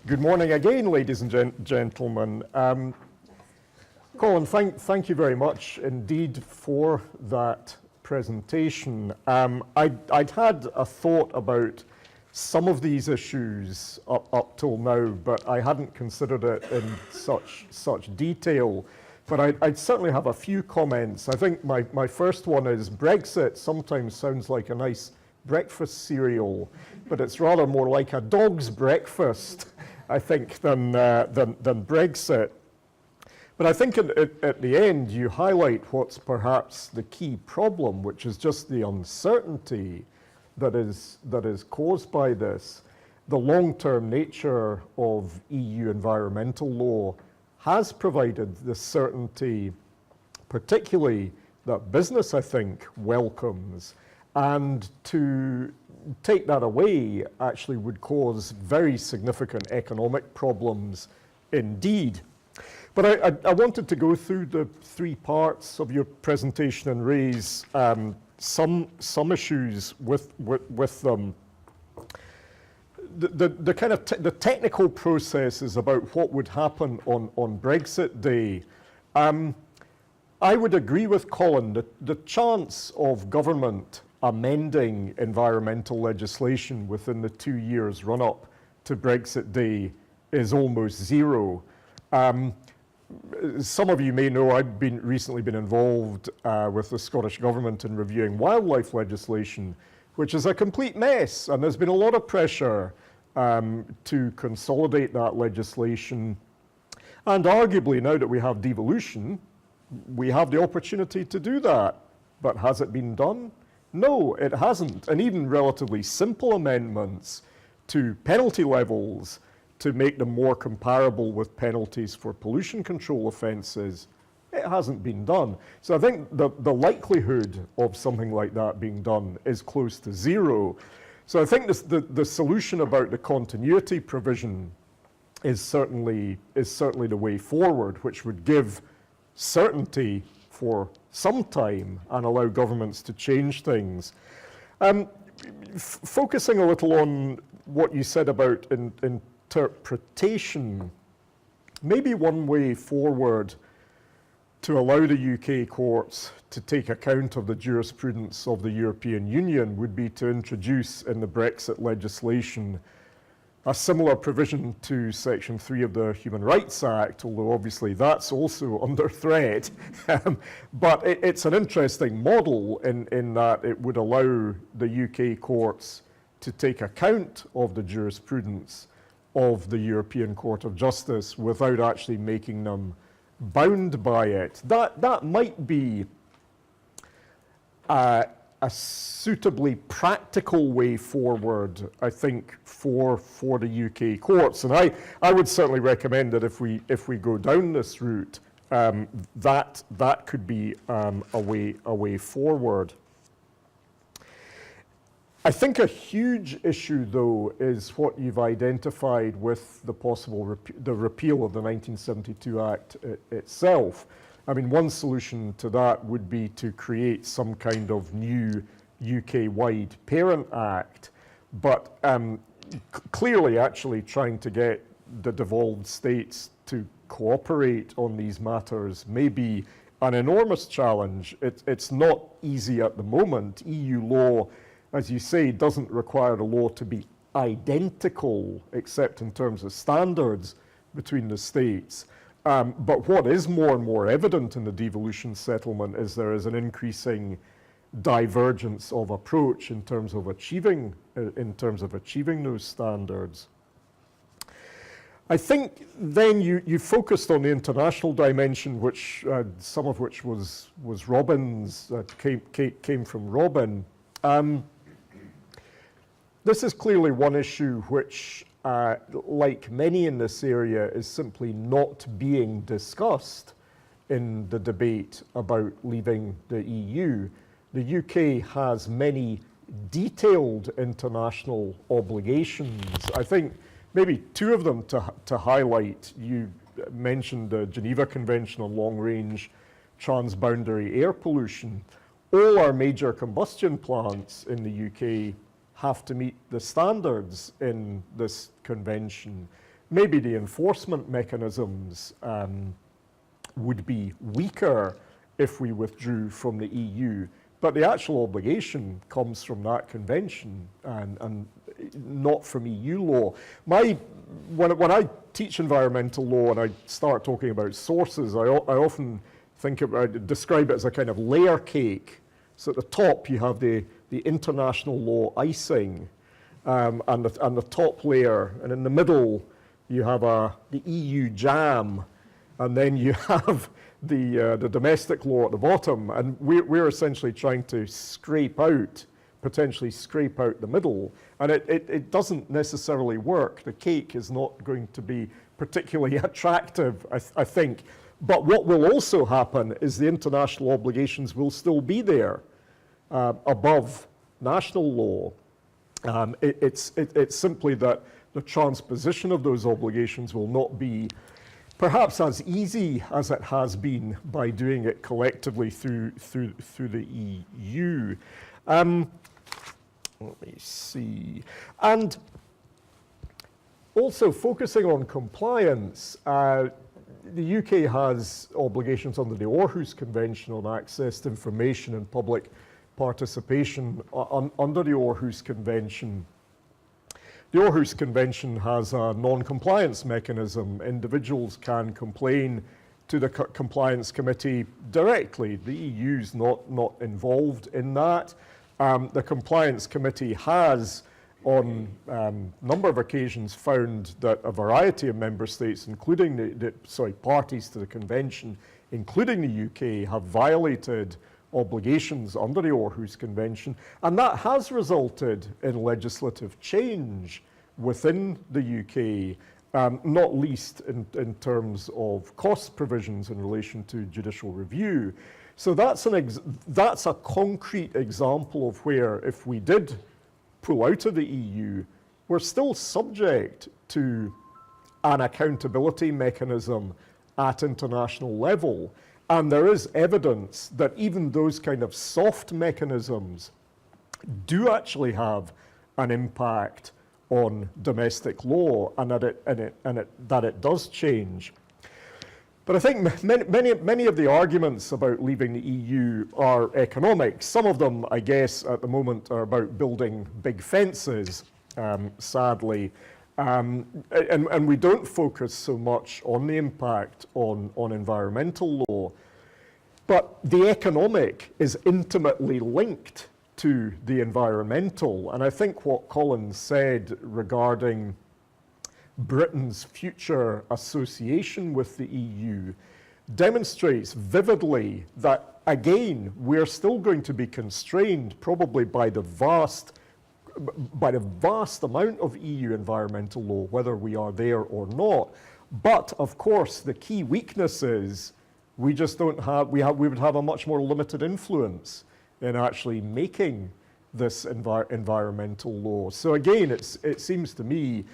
Good morning again, ladies and gentlemen. Colin, thank you very much indeed for that presentation. I'd had a thought about some of these issues up till now, but I hadn't considered it in such detail. But I'd certainly have a few comments. I think my first one is Brexit sometimes sounds like a nice breakfast cereal, but it's rather more like a dog's breakfast, I think, than Brexit. But I think at the end you highlight what's perhaps the key problem, which is just the uncertainty that is caused by this. The long-term nature of EU environmental law has provided the certainty, particularly that business, I think, welcomes. And to take that away actually would cause very significant economic problems indeed. But I wanted to go through the three parts of your presentation and raise some issues with them. The kind of the technical processes about what would happen on Brexit Day. I would agree with Colin that the chance of government amending environmental legislation within the 2 years run-up to Brexit Day is almost zero. Some of you may know I've recently been involved with the Scottish Government in reviewing wildlife legislation, which is a complete mess, and there's been a lot of pressure to consolidate that legislation. And arguably, now that we have devolution, we have the opportunity to do that. But has it been done? No, it hasn't. And even relatively simple amendments to penalty levels to make them more comparable with penalties for pollution control offences, it hasn't been done. So I think the likelihood of something like that being done is close to zero. So I think the solution about the continuity provision is certainly the way forward, which would give certainty for some time and allow governments to change things. Focusing a little on what you said about interpretation, maybe one way forward to allow the UK courts to take account of the jurisprudence of the European Union would be to introduce in the Brexit legislation a similar provision to Section 3 of the Human Rights Act, although obviously that's also under threat. But it's an interesting model in that it would allow the UK courts to take account of the jurisprudence of the European Court of Justice without actually making them bound by it. That might be a suitably practical way forward, I think, for the UK courts. And I would certainly recommend that if we go down this route, that could be a way forward. I think a huge issue, though, is what you've identified with the possible the repeal of the 1972 Act itself. I mean, one solution to that would be to create some kind of new UK-wide parent act, but clearly actually trying to get the devolved states to cooperate on these matters may be an enormous challenge. It's not easy at the moment. EU law, as you say, doesn't require the law to be identical, except in terms of standards between the states. But what is more and more evident in the devolution settlement is there is an increasing divergence of approach in terms of achieving those standards. I think then you focused on the international dimension, which some of which was Robin's, came from Robin. This is clearly one issue which, like many in this area, is simply not being discussed in the debate about leaving the EU. The UK has many detailed international obligations. I think maybe two of them to highlight. You mentioned the Geneva Convention on Long-Range Transboundary Air Pollution. All our major combustion plants in the UK have to meet the standards in this convention. maybe the enforcement mechanisms would be weaker if we withdrew from the EU, but the actual obligation comes from that convention and not from EU law. When I teach environmental law and I start talking about sources, I often describe it as a kind of layer cake. So at the top you have the international law icing and the top layer, and in the middle you have the EU jam, and then you have the domestic law at the bottom, and we're essentially trying to potentially scrape out the middle, and it doesn't necessarily work. The cake is not going to be particularly attractive, I think. But what will also happen is the international obligations will still be there above national law. It's simply that the transposition of those obligations will not be perhaps as easy as it has been by doing it collectively through the EU. Let me see. And also focusing on compliance, the UK has obligations under the Aarhus Convention on access to information and public participation under the Aarhus Convention. The Aarhus Convention has a non-compliance mechanism. Individuals can complain to the Compliance Committee directly. The EU's not involved in that. The Compliance Committee has, on a number of occasions, found that a variety of member states, including parties to the convention, including the UK, have violated obligations under the Aarhus Convention, and that has resulted in legislative change within the UK, not least in terms of cost provisions in relation to judicial review. So that's a concrete example of where, if we did pull out of the EU, we're still subject to an accountability mechanism at international level. And there is evidence that even those kind of soft mechanisms do actually have an impact on domestic law, and that it does change. But I think many of the arguments about leaving the EU are economic. Some of them, I guess, at the moment are about building big fences, sadly. And we don't focus so much on the impact on environmental law. But the economic is intimately linked to the environmental. And I think what Colin said regarding Britain's future association with the EU demonstrates vividly that, again, we're still going to be constrained probably by the vast amount of EU environmental law, whether we are there or not. But of course, the key weakness is we would have a much more limited influence in actually making this environmental law. So again, it seems to me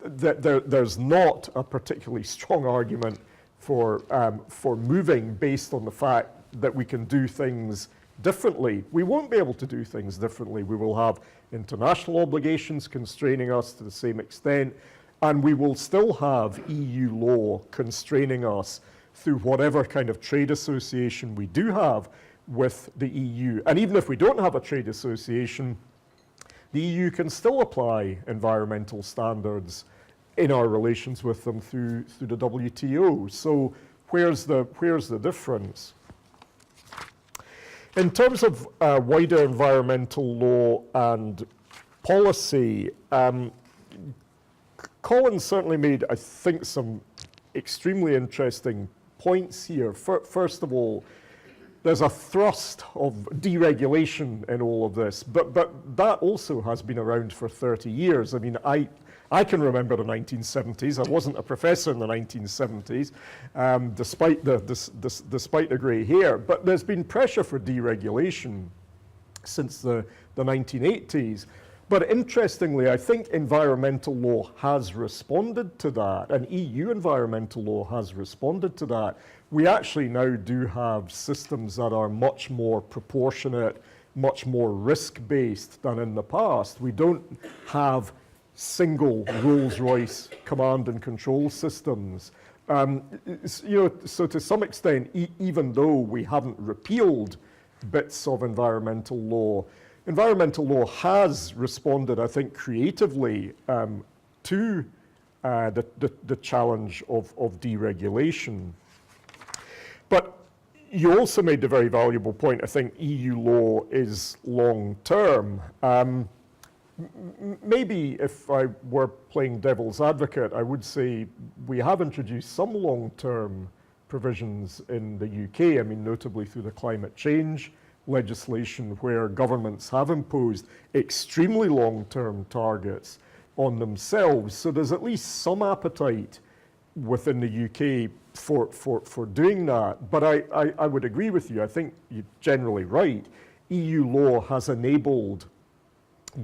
that there's not a particularly strong argument for moving based on the fact that we can do things differently. We won't be able to do things differently. We will have international obligations constraining us to the same extent, and we will still have EU law constraining us through whatever kind of trade association we do have with the EU. And even if we don't have a trade association, the EU can still apply environmental standards in our relations with them through the WTO. So where's the difference? In terms of wider environmental law and policy, Colin certainly made, I think, some extremely interesting points here. First of all, there's a thrust of deregulation in all of this, but that also has been around for 30 years. I mean, I can remember the 1970s. I wasn't a professor in the 1970s, despite the grey hair. But there's been pressure for deregulation since the 1980s. But interestingly, I think environmental law has responded to that, and EU environmental law has responded to that. We actually now do have systems that are much more proportionate, much more risk-based than in the past. We don't have single Rolls-Royce command and control systems. So to some extent, even though we haven't repealed bits of environmental law has responded, I think, creatively to the challenge of deregulation. But you also made the very valuable point, I think EU law is long-term. Maybe if I were playing devil's advocate, I would say we have introduced some long-term provisions in the UK, I mean, notably through the climate change legislation, where governments have imposed extremely long-term targets on themselves. So there's at least some appetite within the UK for doing that. But I would agree with you. I think you're generally right. EU law has enabled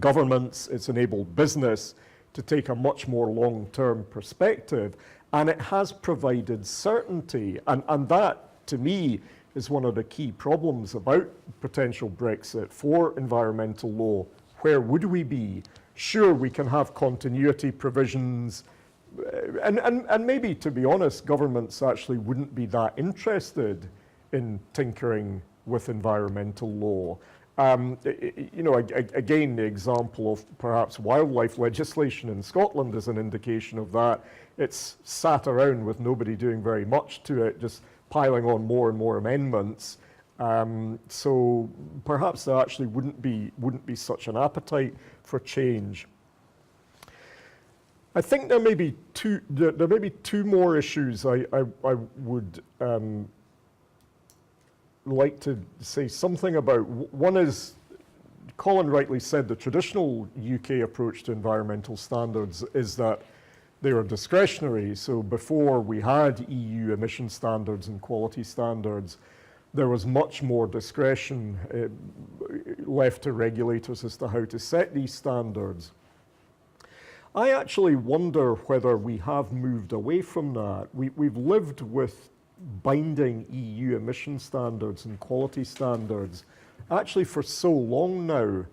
governments, it's enabled business to take a much more long-term perspective, and it has provided certainty. And that, to me, is one of the key problems about potential Brexit for environmental law. Where would we be? Sure, we can have continuity provisions, and maybe, to be honest, governments actually wouldn't be that interested in tinkering with environmental law. Again, the example of perhaps wildlife legislation in Scotland is an indication of that. It's sat around with nobody doing very much to it, just piling on more and more amendments. So perhaps there actually wouldn't be such an appetite for change. I think there may be two more issues I would like to say something about. One is, Colin rightly said, the traditional UK approach to environmental standards is that they are discretionary. So before we had EU emission standards and quality standards, there was much more discretion left to regulators as to how to set these standards. I actually wonder whether we have moved away from that. We've lived with binding EU emission standards and quality standards actually for so long now.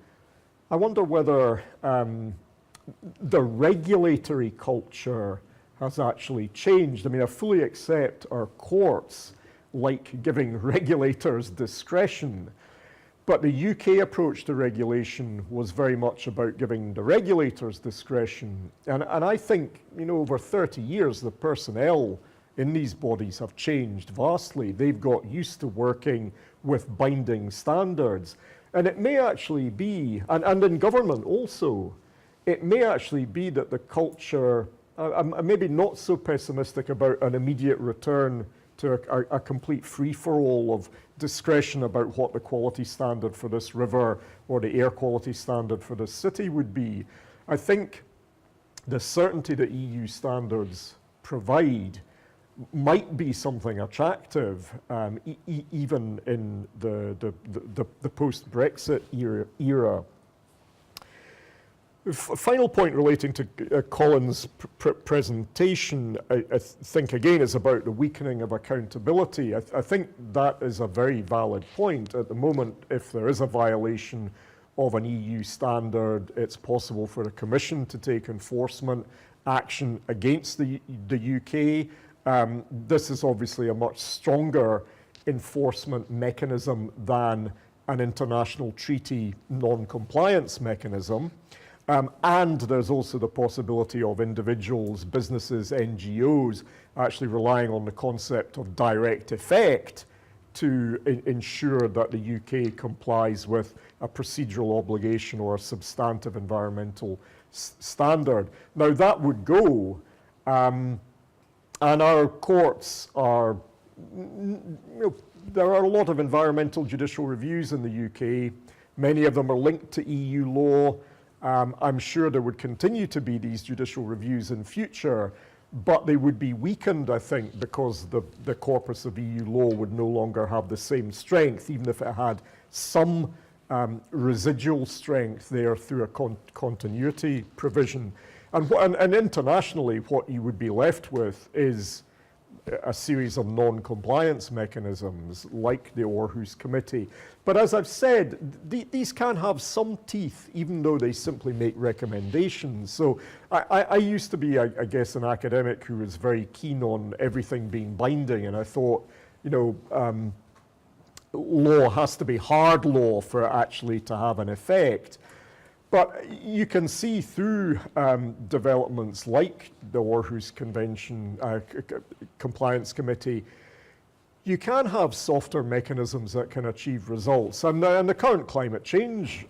I wonder whether the regulatory culture has actually changed. I mean, I fully accept our courts like giving regulators discretion, but the UK approach to regulation was very much about giving the regulators discretion. And I think, over 30 years, the personnel in these bodies have changed vastly. They've got used to working with binding standards. And it may actually be, and in government also, it may actually be that the culture, I'm maybe not so pessimistic about an immediate return to a complete free-for-all of discretion about what the quality standard for this river or the air quality standard for this city would be. I think the certainty that EU standards provide might be something attractive, even in the post-Brexit era. Final point relating to Colin's presentation, I think again is about the weakening of accountability. I think that is a very valid point. At the moment, if there is a violation of an EU standard, it's possible for the Commission to take enforcement action against the UK. This is obviously a much stronger enforcement mechanism than an international treaty non-compliance mechanism. And there's also the possibility of individuals, businesses, NGOs actually relying on the concept of direct effect to ensure that the UK complies with a procedural obligation or a substantive environmental standard. Now that would go, and our courts are, there are a lot of environmental judicial reviews in the UK. Many of them are linked to EU law. I'm sure there would continue to be these judicial reviews in future, but they would be weakened, I think, because the corpus of EU law would no longer have the same strength, even if it had some residual strength there through a continuity provision. And internationally, what you would be left with is a series of non-compliance mechanisms like the Aarhus Committee. But as I've said, these can have some teeth, even though they simply make recommendations. So I used to be, I guess, an academic who was very keen on everything being binding, and I thought, you know, law has to be hard law for it actually to have an effect. But you can see through developments like the Aarhus Convention Compliance Committee, you can have softer mechanisms that can achieve results. And the current climate change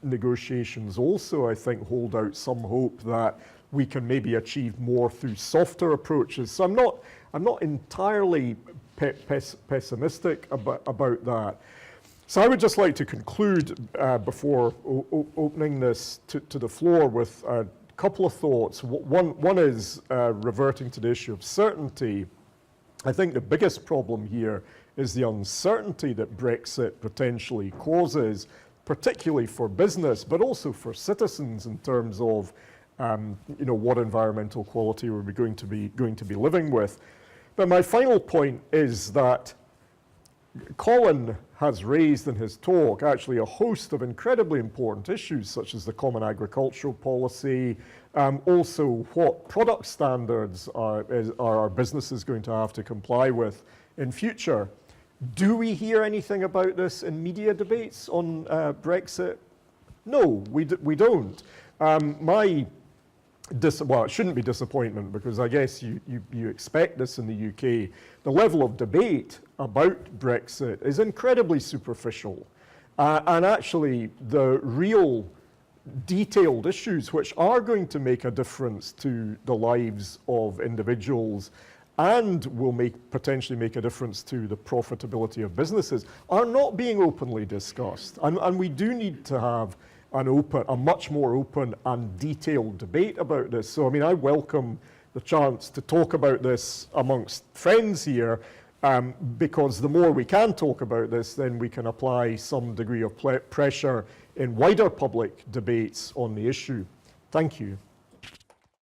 negotiations also, I think, hold out some hope that we can maybe achieve more through softer approaches. So I'm not entirely pessimistic about that. So I would just like to conclude before opening this to the floor with a couple of thoughts. One is reverting to the issue of certainty. I think the biggest problem here is the uncertainty that Brexit potentially causes, particularly for business, but also for citizens in terms of you know, what environmental quality we're going to be living with. But my final point is that Colin has raised in his talk actually a host of incredibly important issues, such as the common agricultural policy, also what product standards are our businesses going to have to comply with in future. Do we hear anything about this in media debates on Brexit? No, we don't. Well, it shouldn't be disappointment, because I guess you expect this in the UK. The level of debate about Brexit is incredibly superficial. And actually, the real detailed issues which are going to make a difference to the lives of individuals and will potentially make a difference to the profitability of businesses are not being openly discussed. And we do need to have a much more open and detailed debate about this. So, I mean, I welcome the chance to talk about this amongst friends here, because the more we can talk about this, then we can apply some degree of pressure in wider public debates on the issue. Thank you.